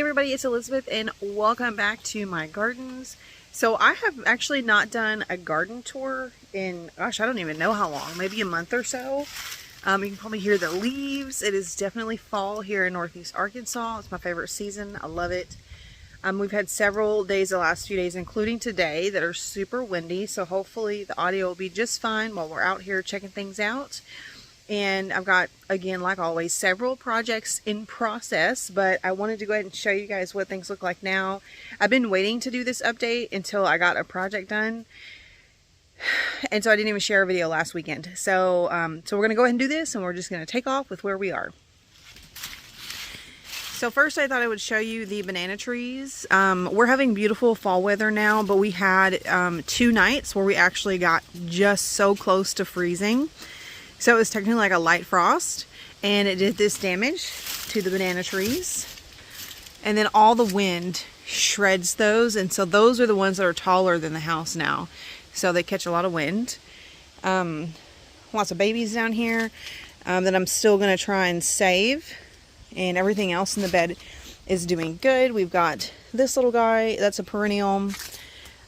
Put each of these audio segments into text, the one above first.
everybody, it's Elizabeth and welcome back to my gardens. So I have actually not done a garden tour in, gosh, I don't even know how long, maybe a month or so. You can probably hear the leaves. It is definitely fall here in Northeast Arkansas. It's my favorite season. I love it. We've had several days the last few days, including today, that are super windy. So hopefully the audio will be just fine while we're out here checking things out. And I've got, again, like always, several projects in process, but I wanted to go ahead and show you guys what things look like now. I've been waiting to do this update until I got a project done. And so I didn't even share a video last weekend. So, we're going to go ahead and do this, and we're just going to take off with where we are. So first I thought I would show you the banana trees. We're having beautiful fall weather now, but we had 2 nights where we actually got just so close to freezing. So it was technically like a light frost, and it did this damage to the banana trees. And then all the wind shreds those, and so those are the ones that are taller than the house now. So they catch a lot of wind. Lots of babies down here that I'm still going to try and save. And everything else in the bed is doing good. We've got this little guy, that's a perennial.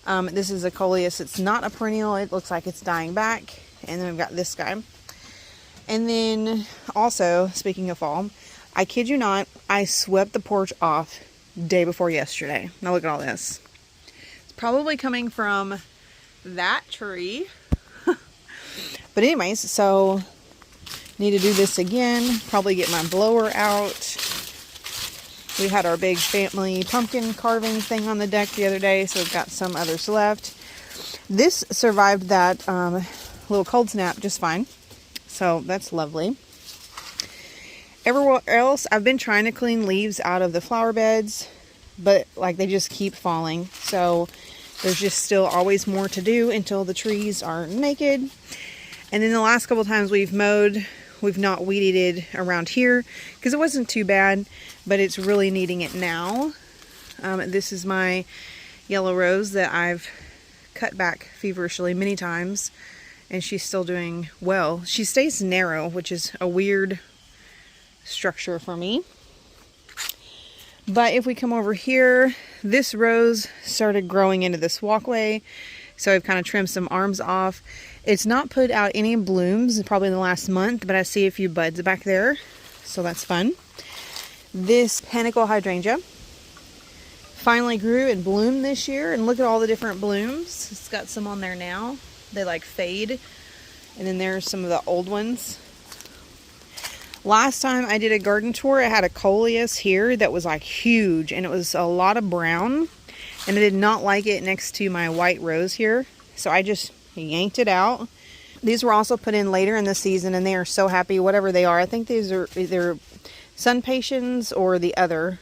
This is a coleus, it's not a perennial, it looks like it's dying back. And then we've got this guy. And then also, speaking of fall, I kid you not, I swept the porch off day before yesterday. Now look at all this. It's probably coming from that tree. But anyways, so need to do this again. Probably get my blower out. We had our big family pumpkin carving thing on the deck the other day, so we've got some others left. This survived that little cold snap just fine. So that's lovely. Everywhere else, I've been trying to clean leaves out of the flower beds, but like they just keep falling. So there's just still always more to do until the trees are naked. And then the last couple times we've mowed, we've not weeded around here because it wasn't too bad, but it's really needing it now. This is my yellow rose that I've cut back feverishly many times. And she's still doing well. She stays narrow, which is a weird structure for me. But if we come over here, this rose started growing into this walkway. So I've kind of trimmed some arms off. It's not put out any blooms probably in the last month, but I see a few buds back there. So that's fun. This panicle hydrangea finally grew and bloomed this year. And look at all the different blooms. It's got some on there now. They like fade, and then there's some of the old ones. Last time I did a garden tour, I had a coleus here that was like huge, and it was a lot of brown, and I did not like it next to my white rose here, so I just yanked it out. These were also put in later in the season, and they are so happy, whatever they are. I think these are either sun patiens or the other,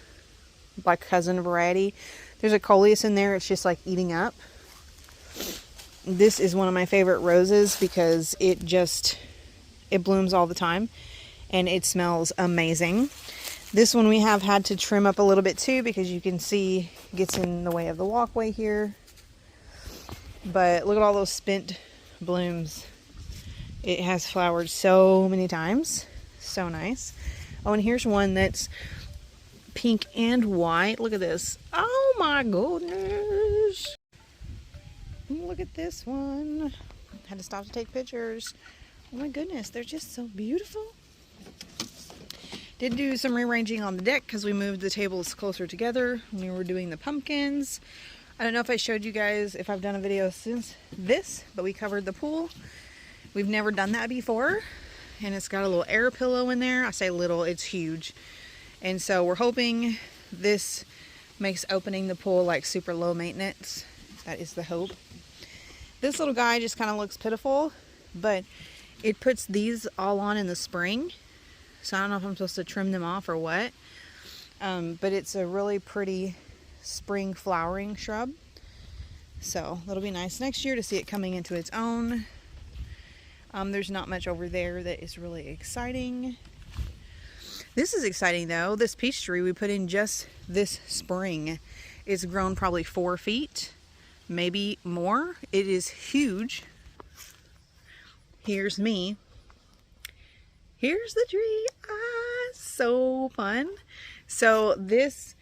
like cousin variety. There's a coleus in there, it's just like eating up. This is one of my favorite roses because it blooms all the time and it smells amazing. This one we have had to trim up a little bit too because you can see it gets in the way of the walkway here. But look at all those spent blooms. It has flowered so many times. So nice. Oh, and here's one that's pink and white. Look at this. Oh my goodness. Look at this one. Had to stop to take pictures. Oh my goodness, they're just so beautiful. Did do some rearranging on the deck because we moved the tables closer together when we were doing the pumpkins. I don't know if I showed you guys if I've done a video since this, but we covered the pool. We've never done that before, and it's got a little air pillow in there. I say little, it's huge. And so we're hoping this makes opening the pool like super low maintenance. That is the hope. This little guy just kind of looks pitiful, but it puts these all on in the spring. So I don't know if I'm supposed to trim them off or what. But it's a really pretty spring flowering shrub. So that'll be nice next year to see it coming into its own. There's not much over there that is really exciting. This is exciting though. This peach tree we put in just this spring. It's grown probably 4 feet. Maybe more. It is huge. Here's me. Here's the tree. Ah, so fun. So this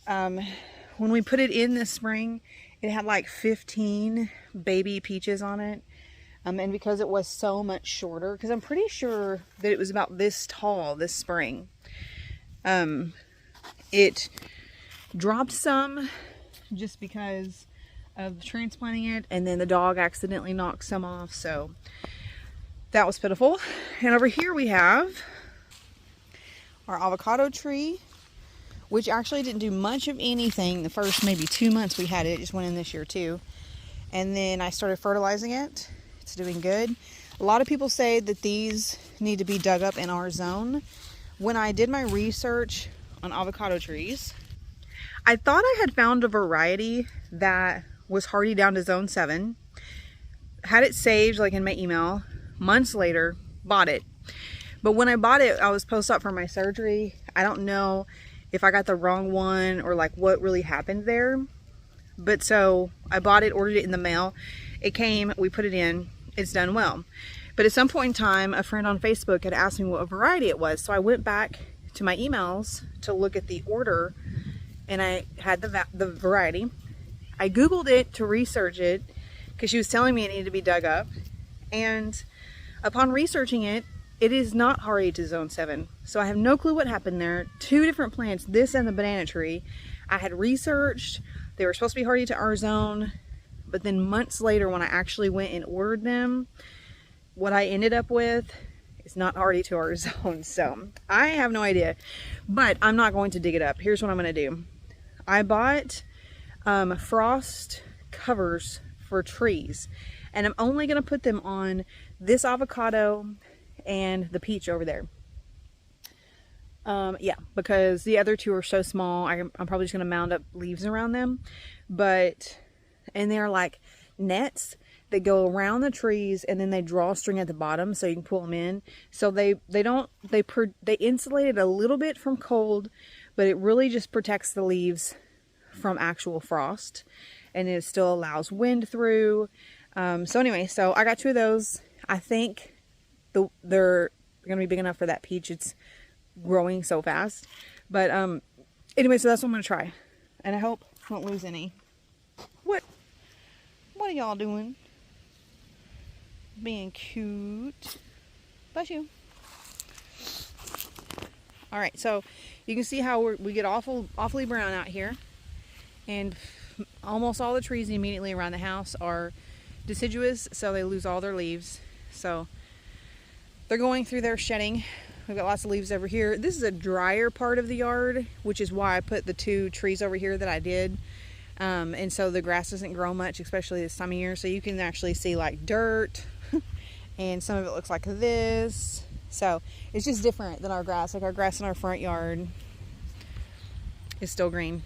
When we put it in this spring, it had like 15 baby peaches on it. And because it was so much shorter, because I'm pretty sure that it was about this tall this spring, it dropped some just because of transplanting it, and then the dog accidentally knocked some off, so that was pitiful. And over here we have our avocado tree, which actually didn't do much of anything the first maybe 2 months we had it. It just went in this year too. And then I started fertilizing it. It's doing good. A lot of people say that these need to be dug up in our zone. When I did my research on avocado trees, I thought I had found a variety that was hardy down to zone 7. Had it saved like in my email. Months later, bought it. But when I bought it, I was post-op for my surgery. I don't know if I got the wrong one or like what really happened there. But so I bought it, ordered it in the mail. It came, we put it in, it's done well. But at some point in time, a friend on Facebook had asked me what variety it was. So I went back to my emails to look at the order, and I had the variety. I Googled it to research it because she was telling me it needed to be dug up. And upon researching it, it is not hardy to zone 7. So I have no clue what happened there. 2 different plants, this and the banana tree. I had researched, they were supposed to be hardy to our zone, but then months later when I actually went and ordered them, what I ended up with is not hardy to our zone. So I have no idea, but I'm not going to dig it up. Here's what I'm going to do. I bought frost covers for trees, and I'm only going to put them on this avocado and the peach over there. Yeah, because the other 2 are so small, I'm probably just going to mound up leaves around them. And they're like nets that go around the trees, and then they draw a string at the bottom so you can pull them in. So they insulate it a little bit from cold, but it really just protects the leaves from actual frost, and it still allows wind through. So anyway, so I got 2 of those. I think they're going to be big enough for that peach. It's growing so fast. But anyway, so that's what I'm going to try. And I hope I won't lose any. What are y'all doing? Being cute. Bless you. Alright, so you can see how we get awfully brown out here. And almost all the trees immediately around the house are deciduous, so they lose all their leaves. So they're going through their shedding. We've got lots of leaves over here. This is a drier part of the yard, which is why I put the 2 trees over here that I did. And so the grass doesn't grow much, especially this time of year. So you can actually see like dirt, and some of it looks like this. So it's just different than our grass. Like our grass in our front yard is still green.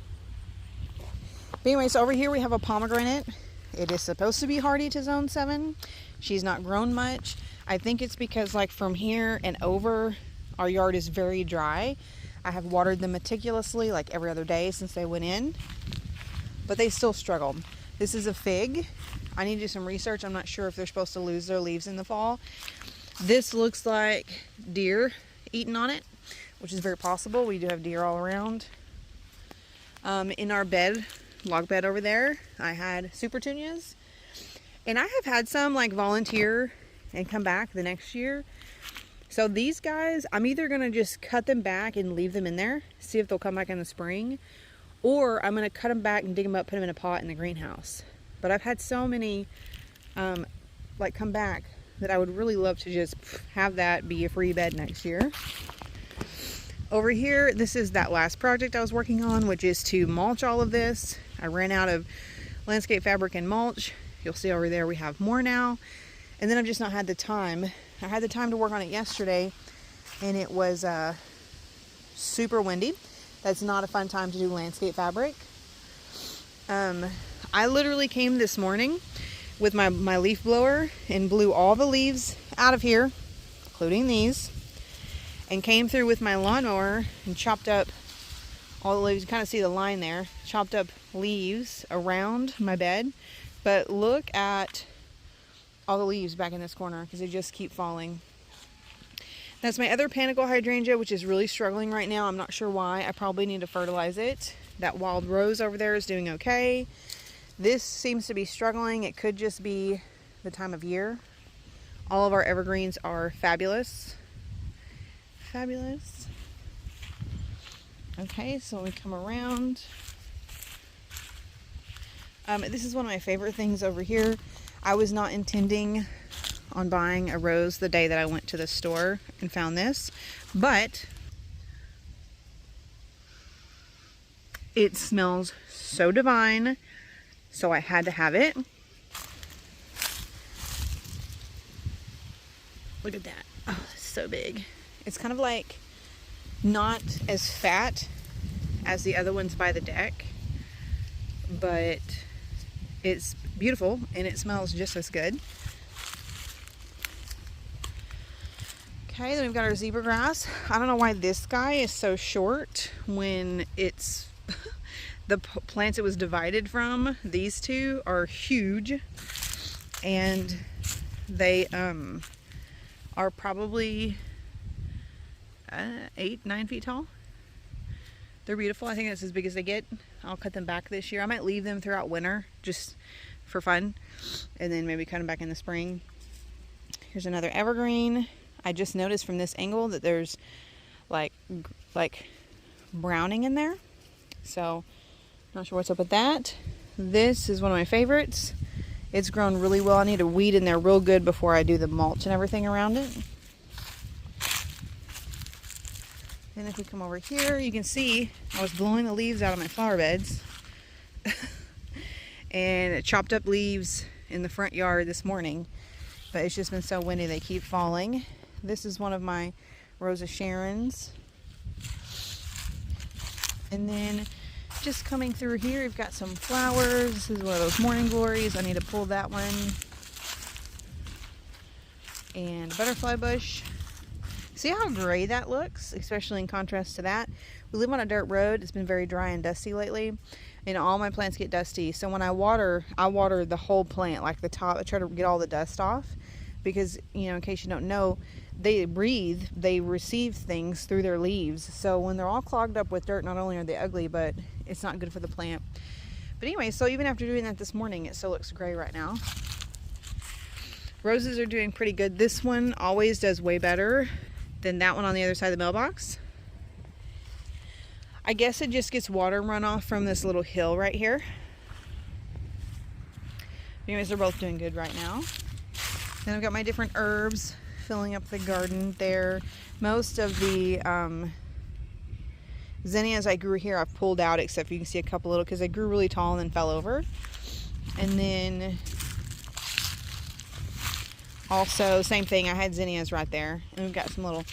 But anyway, so over here we have a pomegranate. It is supposed to be hardy to zone 7. She's not grown much. I think it's because like from here and over, our yard is very dry. I have watered them meticulously like every other day since they went in, but they still struggled. This is a fig. I need to do some research. I'm not sure if they're supposed to lose their leaves in the fall. This looks like deer eating on it, which is very possible. We do have deer all around. In our bed, log bed over there, I had super petunias, and I have had some like volunteer and come back the next year. So these guys, I'm either going to just cut them back and leave them in there, see if they'll come back in the spring, or I'm going to cut them back and dig them up, put them in a pot in the greenhouse. But I've had so many like come back that I would really love to just have that be a free bed next year. Over here, this is that last project I was working on, which is to mulch all of this. I ran out of landscape fabric and mulch. You'll see over there we have more now. And then I've just not had the time. I had the time to work on it yesterday, and it was super windy. That's not a fun time to do landscape fabric. I literally came this morning with my leaf blower and blew all the leaves out of here, including these, and came through with my lawnmower and chopped up all the leaves. You kind of see the line there. Chopped up leaves around my bed. But look at all the leaves back in this corner because they just keep falling. That's my other panicle hydrangea, which is really struggling right now. I'm not sure why. I probably need to fertilize it, That wild rose over there is doing okay. This seems to be struggling. It could just be the time of year. All of our evergreens are fabulous. Fabulous. Okay, so we come around. This is one of my favorite things over here. I was not intending on buying a rose the day that I went to the store and found this, but it smells so divine, so I had to have it. Look at that. Oh, it's so big. It's kind of like not as fat as the other ones by the deck, but it's beautiful and it smells just as good. Okay, then we've got our zebra grass. I don't know why this guy is so short when it's the plants it was divided from. These two are huge, and they are probably 8-9 feet tall. They're beautiful. I think that's as big as they get. I'll cut them back this year. I might leave them throughout winter just for fun, and then maybe cut them back in the spring. Here's another evergreen. I just noticed from this angle that there's like browning in there, so not sure what's up with that. This is one of my favorites. It's grown really well. I need to weed in there real good before I do the mulch and everything around it. And if we come over here, you can see I was blowing the leaves out of my flower beds and it chopped up leaves in the front yard this morning, but it's just been so windy they keep falling. This is one of my Rosa Sharons. And then just coming through here, we've got some flowers. This is one of those morning glories. I need to pull that one. And a butterfly bush. See how gray that looks, especially in contrast to that? We live on a dirt road. It's been very dry and dusty lately, and all my plants get dusty. So when I water the whole plant, like the top. I try to get all the dust off because, you know, in case you don't know, they breathe, they receive things through their leaves. So when they're all clogged up with dirt, not only are they ugly, but it's not good for the plant. But anyway, so even after doing that this morning, it still looks gray right now. Roses are doing pretty good. This one always does way better than that one on the other side of the mailbox. I guess it just gets water runoff from this little hill right here. Anyways, they're both doing good right now. Then I've got my different herbs filling up the garden there. Most of the zinnias I grew here I've pulled out, except you can see a couple little, because they grew really tall and then fell over. And then also, same thing, I had zinnias right there. And we've got some little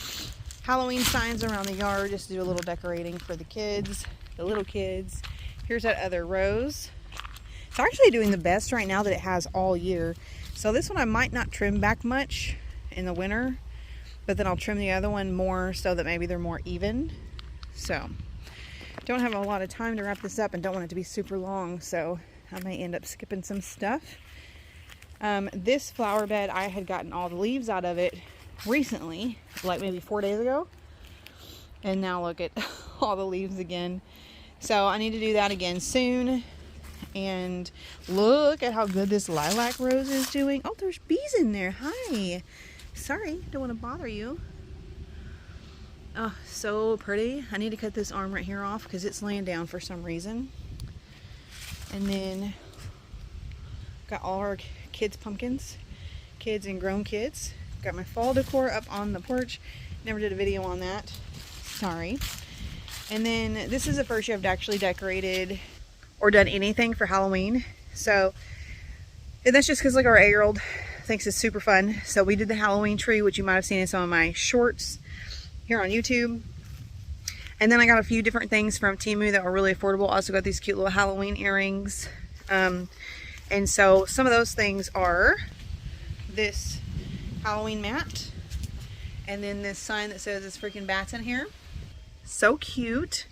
Halloween signs around the yard just to do a little decorating for the kids, the little kids. Here's that other rose. It's actually doing the best right now that it has all year. So this one I might not trim back much in the winter, but then I'll trim the other one more so that maybe they're more even. So, don't have a lot of time to wrap this up and don't want it to be super long, so I may end up skipping some stuff. This flower bed, I had gotten all the leaves out of it recently, like maybe 4 days ago, and now look at all the leaves again. So I need to do that again soon. And look at how good this lilac rose is doing. Oh, there's bees in there. Hi. Sorry, don't want to bother you. Oh, so pretty. I need to cut this arm right here off because it's laying down for some reason. And then got all our kids' pumpkins, kids and grown kids. Got my fall decor up on the porch. Never did a video on that. Sorry. And then this is the first year I've actually decorated or done anything for Halloween. So, and that's just because like our 8-year-old thinks it's super fun. So we did the Halloween tree, which you might have seen in some of my shorts here on YouTube. And then I got a few different things from Temu that were really affordable. I also got these cute little Halloween earrings. And so some of those things are this Halloween mat, and then this sign that says it's freaking bats in here. So cute.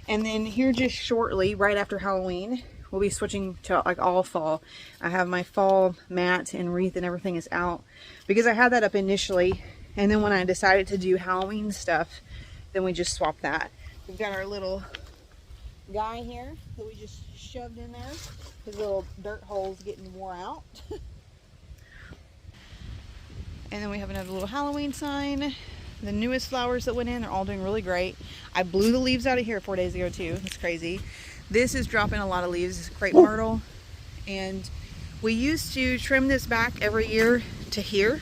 And then here just shortly, right after Halloween, we'll be switching to like all fall. I have my fall mat and wreath and everything is out because I had that up initially, and then when I decided to do Halloween stuff, then we just swapped that. We've got our little guy here that we just shoved in there. His little dirt hole's getting wore out. And then we have another little Halloween sign. The newest flowers that went in, they're all doing really great. I blew the leaves out of here 4 days ago too. It's crazy. This is dropping a lot of leaves. It's crepe myrtle. And we used to trim this back every year to here.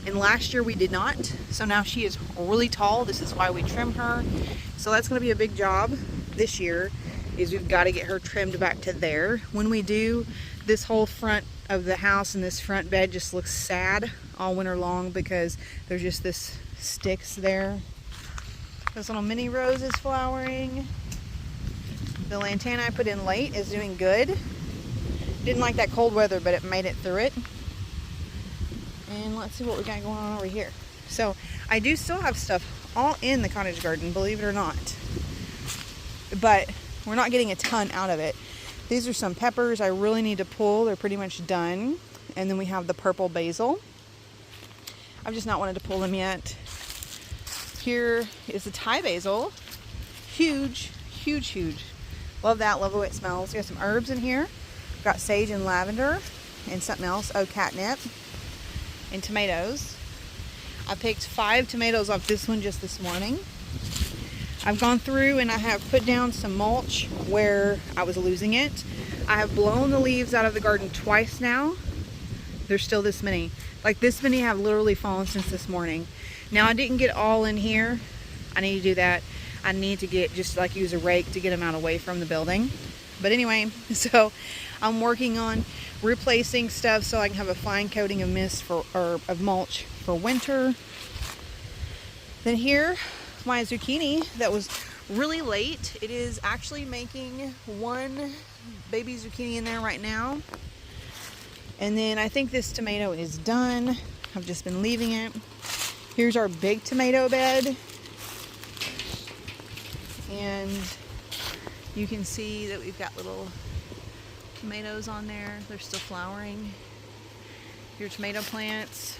And last year we did not. So now she is really tall. This is why we trim her. So that's going to be a big job this year, is we've got to get her trimmed back to there. When we do, this whole front of the house and this front bed just looks sad all winter long because there's just this sticks there. This little mini rose is flowering. The lantana I put in late is doing good. Didn't like that cold weather, but it made it through it. And let's see what we got going on over here. So I do still have stuff all in the cottage garden, believe it or not, but we're not getting a ton out of it. These are some peppers I really need to pull. They're pretty much done. And then we have the purple basil. I've just not wanted to pull them yet. Here is the Thai basil. Huge, huge, huge. Love that. Love the way it smells. We got some herbs in here. We've got sage and lavender and something else. Oh, catnip and tomatoes. I picked 5 tomatoes off this one just this morning. I've gone through and I have put down some mulch where I was losing it. I have blown the leaves out of the garden twice now. There's still this many. Like this many have literally fallen since this morning. Now I didn't get all in here. I need to do that. I need to get, just like use a rake to get them out away from the building. But anyway, so I'm working on replacing stuff so I can have a fine coating of mist for, or of mulch for winter. Then here, my zucchini that was really late. It is actually making 1 baby zucchini in there right now. And then I think this tomato is done. I've just been leaving it. Here's our big tomato bed. And you can see that we've got little tomatoes on there. They're still flowering. Your tomato plants.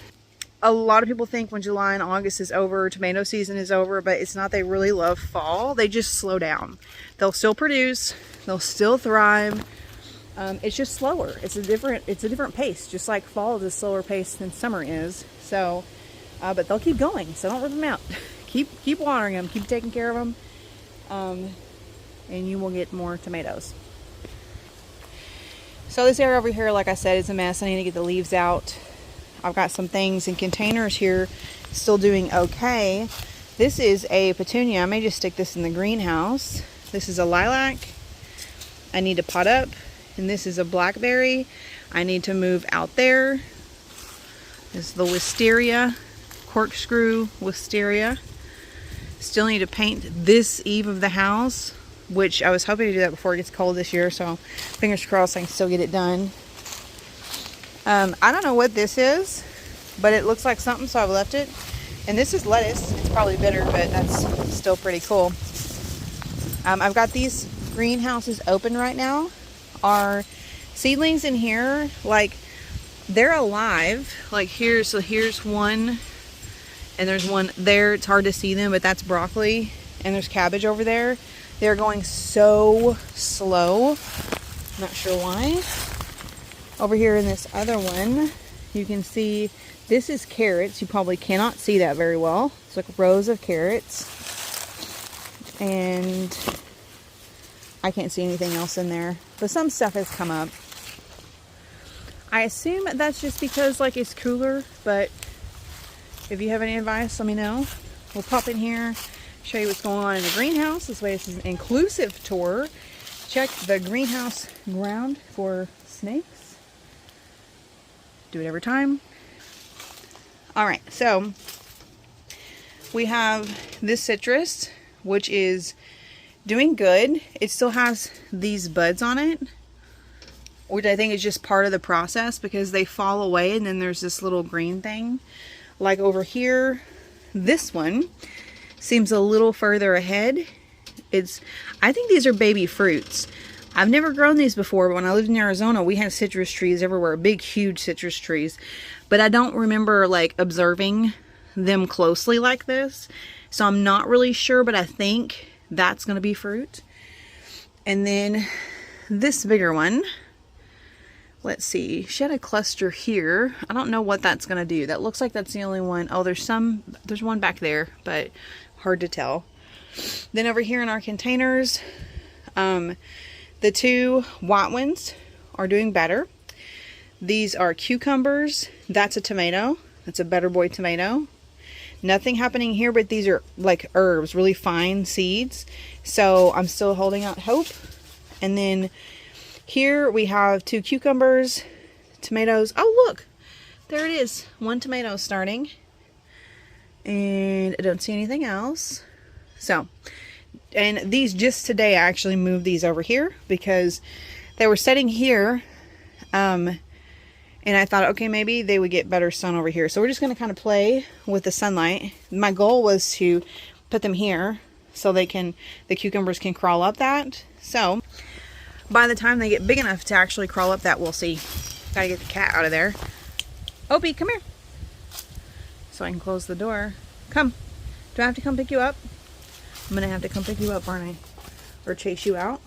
A lot of people think when July and August is over, tomato season is over, but it's not. They really love fall. They just slow down. They'll still produce. They'll still thrive. It's just slower. It's a different pace. Just like fall is a slower pace than summer is. So, but they'll keep going. So don't rip them out. keep watering them. Keep taking care of them, and you will get more tomatoes. So this area over here, like I said, is a mess. I need to get the leaves out. I've got some things in containers here, still doing okay. This is a petunia. I may just stick this in the greenhouse. This is a lilac. I need to pot up. And this is a blackberry. I need to move out there. This is the wisteria, corkscrew wisteria. Still need to paint this eave of the house, which I was hoping to do that before it gets cold this year. So fingers crossed I can still get it done. I don't know what this is, but it looks like something, so I've left it. And this is lettuce. It's probably bitter, but that's still pretty cool. I've got these greenhouses open right now. Our seedlings in here, like, they're alive. Like here's one, and there's one there. It's hard to see them, but that's broccoli. And there's cabbage over there. They're going so slow. Not sure why. Over here in this other one, you can see this is carrots. You probably cannot see that very well. It's like rows of carrots. And I can't see anything else in there. But some stuff has come up. I assume that's just because like it's cooler, but if you have any advice, let me know. We'll pop in here, show you what's going on in the greenhouse. This way, this is an inclusive tour. Check the greenhouse ground for snakes. Do it every time. All right, so we have this citrus, which is doing good. It still has these buds on it, which I think is just part of the process because they fall away and then there's this little green thing. Like over here, this one seems a little further ahead. I think these are baby fruits. I've never grown these before, but when I lived in Arizona, we had citrus trees everywhere, big, huge citrus trees. But I don't remember like observing them closely like this. So I'm not really sure, but I think that's going to be fruit. And then this bigger one, let's see, she had a cluster here. I don't know what that's gonna do. That looks like that's the only one. Oh, there's one back there, but hard to tell. Then over here in our containers, the two white ones are doing better. These are cucumbers. That's a tomato. That's a Better Boy tomato. Nothing happening here, but these are like herbs, really fine seeds. So I'm still holding out hope. And then here we have two cucumbers, tomatoes. Oh, look, there it is. One tomato starting. And I don't see anything else. So, and these just today, I actually moved these over here because they were sitting here. And I thought, okay, maybe they would get better sun over here. So we're just going to kind of play with the sunlight. My goal was to put them here so the cucumbers can crawl up that. So by the time they get big enough to actually crawl up that, we'll see. Gotta get the cat out of there. Opie, come here. So I can close the door. Come. Do I have to come pick you up? I'm going to have to come pick you up, aren't I? Or chase you out.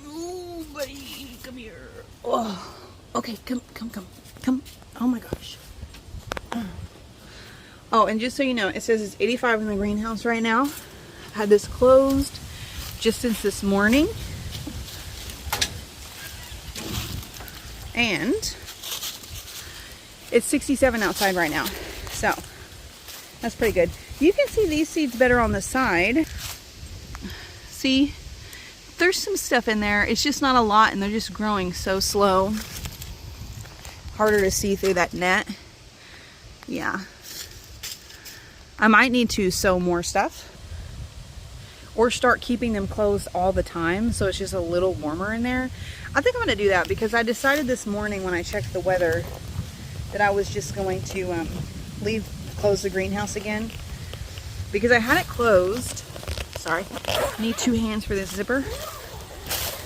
Oh, buddy, come here. Oh. Okay, come. Oh my gosh. Oh, and just so you know, it says it's 85 in the greenhouse right now. I've had this closed just since this morning. And it's 67 outside right now. So, that's pretty good. You can see these seeds better on the side. See? There's some stuff in there. It's just not a lot, and they're just growing so slow. Harder to see through that net. Yeah. I might need to sow more stuff or start keeping them closed all the time so it's just a little warmer in there. I think I'm going to do that because I decided this morning when I checked the weather that I was just going to close the greenhouse again because I had it closed. Sorry, I need 2 hands for this zipper.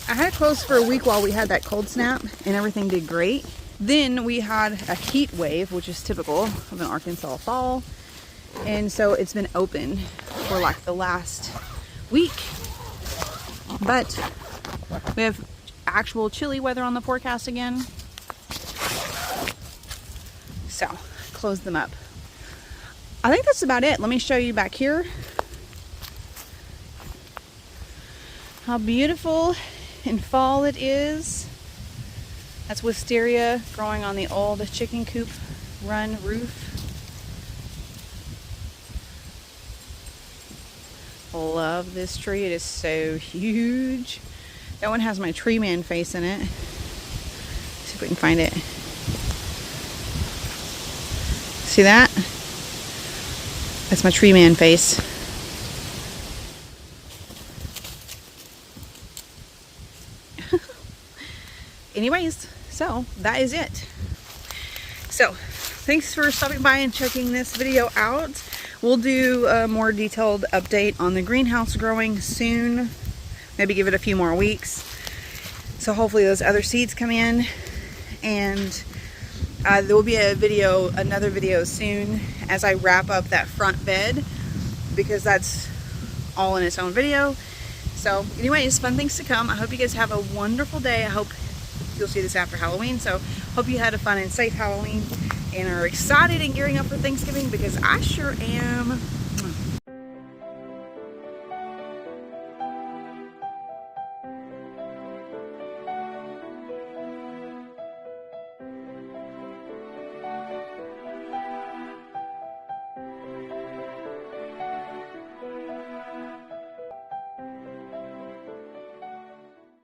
I had it closed for a week while we had that cold snap and everything did great. Then we had a heat wave, which is typical of an Arkansas fall. And so it's been open for like the last week. But we have actual chilly weather on the forecast again. So, close them up. I think that's about it. Let me show you back here. How beautiful in fall it is. That's wisteria growing on the old chicken coop run roof. Love this tree. It is so huge. That one has my tree man face in it. Let's see if we can find it. See that? That's my tree man face. Anyways, so that is it. So thanks for stopping by and checking this video out. We'll do a more detailed update on the greenhouse growing soon. Maybe give it a few more weeks. So hopefully those other seeds come in. And there will be another video soon as I wrap up that front bed, because that's all in its own video. So anyways, fun things to come. I hope you guys have a wonderful day. I hope you'll see this after Halloween. So hope you had a fun and safe Halloween and are excited and gearing up for Thanksgiving, because I sure am.